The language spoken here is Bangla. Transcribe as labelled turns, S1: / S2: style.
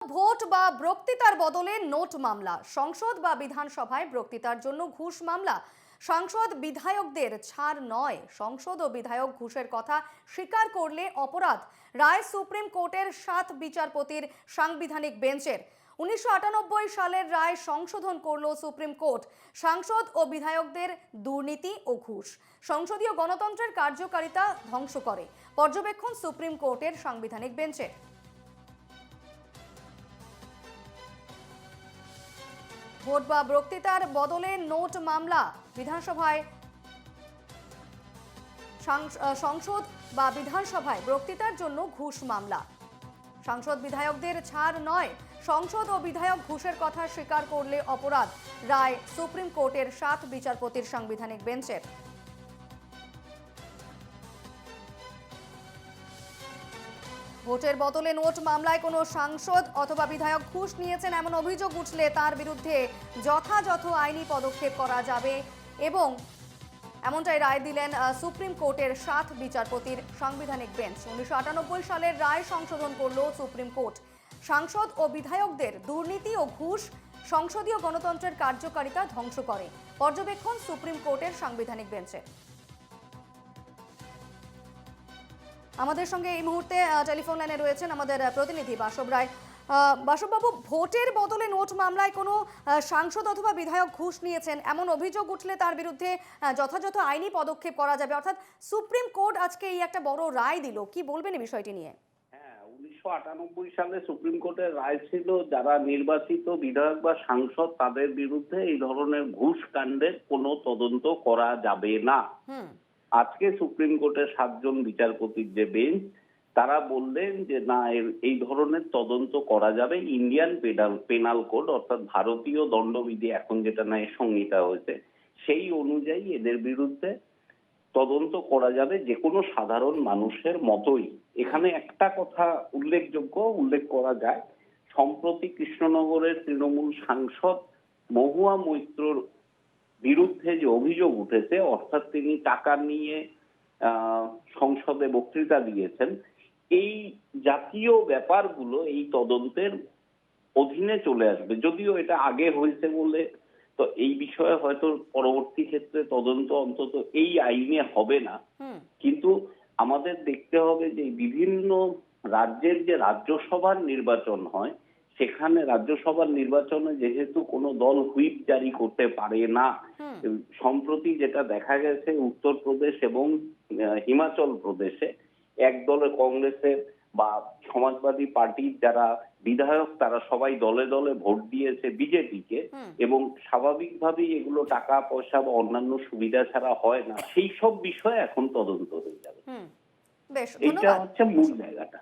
S1: ভোট বা বক্তৃতার বদলে নোট মামলা, সংসদ বা বিধানসভায় বক্তৃতার জন্য ঘুষ মামলা। সাংসদ বিধায়কদের ছাড় নয়, সংসদ ও বিধায়ক ঘুষের কথা স্বীকার করলে অপরাধ। রায় সুপ্রিম কোর্টের 7 বিচারপতির সাংবিধানিক বেঞ্চের। 1998 সালের রায় সংশোধন করল সুপ্রিম কোর্ট। সাংসদ ও বিধায়কদের দুর্নীতি ও ঘুষ সংসদীয় গণতন্ত্রের কার্যকারিতা ধ্বংস করে, পর্যবেক্ষণ সুপ্রিম কোর্টের সাংবিধানিক বেঞ্চের। ভোট বা বক্তৃতার বদলে নোট মামলা, বিধানসভায় সংসদ বা বিধানসভায় বক্তৃতার জন্য ঘুষ মামলা। সাংসদ বিধায়কদের ছাড় নয়, সংসদ ও বিধায়ক ঘুষের কথা স্বীকার করলে অপরাধ। রায় সুপ্রিম কোর্টের 7 বিচারপতির সাংবিধানিক বেঞ্চের। ভোটের বদলে নোট মামলায় কোনো সাংসদ অথবা বিধায়ক ঘুষ নিয়েছেন এমন অভিযোগ উঠলে তার বিরুদ্ধে যথাযথ আইনি পদক্ষেপ করা যাবে এবং এমনটাই রায় দিলেন সুপ্রিম কোর্টের 7 বিচারপতির সাংবিধানিক বেঞ্চ। 1998 সালের রায় সংশোধন করল সুপ্রিম কোর্ট। সাংসদ ও বিধায়কদের দুর্নীতি ও ঘুষ সংসদীয় গণতন্ত্রের কার্যকারিতা ধ্বংস করে, পর্যবেক্ষণ সুপ্রিম কোর্টের সাংবিধানিক বেঞ্চে। আমাদের সঙ্গে এই মুহূর্তে টেলিফোন লাইনে রয়েছেন আমাদের প্রতিনিধি বাসব রায়। বাসববাবু, ভোটের বদলে নোট মামলায় কোনো সাংসদ অথবা বিধায়ক ঘুষ নিয়েছেন এমন অভিযোগ উঠলে তার বিরুদ্ধে যথাযথ আইনি পদক্ষেপ করা যাবে, অর্থাৎ সুপ্রিম কোর্ট আজকে এই একটা বড় রায় দিল, কি বলবেন এই বিষয়টি নিয়ে?
S2: 1998 সালে সুপ্রিম কোর্টের রায় ছিল যারা নির্বাচিত বিধায়ক বা সাংসদ তাদের বিরুদ্ধে এই ধরনের ঘুষ কাণ্ডের কোনো তদন্ত করা যাবে না। আজকে সুপ্রিম কোর্টের 7 জন বিচারপতির যে বেঞ্চ তারা বললেন যে না, এই ধরনের তদন্ত করা যাবে। ইন্ডিয়ান পেনাল কোড অর্থাৎ ভারতীয় দণ্ডবিধি এখন যেটা ন্যায় সংহিতা হয়েছে সেই অনুযায়ী এদের বিরুদ্ধে তদন্ত করা যাবে, যে কোনো সাধারণ মানুষের মতোই। এখানে একটা কথা উল্লেখ করা যায়, সম্প্রতি কৃষ্ণনগরের তৃণমূল সাংসদ মহুয়া মৈত্রর বিরুদ্ধে যে অভিযোগ উঠেছে, অর্থাৎ তিনি টাকা নিয়ে সংসদে বক্তৃতা দিয়েছেন, এই জাতীয় ব্যাপারগুলো এই তদন্তের অধীনে চলে আসবে। যদিও এটা আগে হয়েছে বলে তো এই বিষয়ে হয়তো পরবর্তী ক্ষেত্রে তদন্ত অন্তত এই আইনে হবে না, কিন্তু আমাদের দেখতে হবে যে বিভিন্ন রাজ্যের যে রাজ্যসভার নির্বাচন হয় সেখানে রাজ্যসভার নির্বাচনে যেহেতু কোনো দল হুইপ জারি করতে পারে না, সম্প্রতি যেটা দেখা গেছে উত্তরপ্রদেশ এবং হিমাচল প্রদেশে এক দলে কংগ্রেসের বা সমাজবাদী পার্টির যারা বিধায়ক তারা সবাই দলে দলে ভোট দিয়েছে বিজেপিকে, এবং স্বাভাবিকভাবেই এগুলো টাকা পয়সা বা অন্যান্য সুবিধা ছাড়া হয় না, সেই সব বিষয়ে এখন তদন্ত হয়ে যাবে।
S1: বেশ,
S2: এটা হচ্ছে মূল জায়গাটা।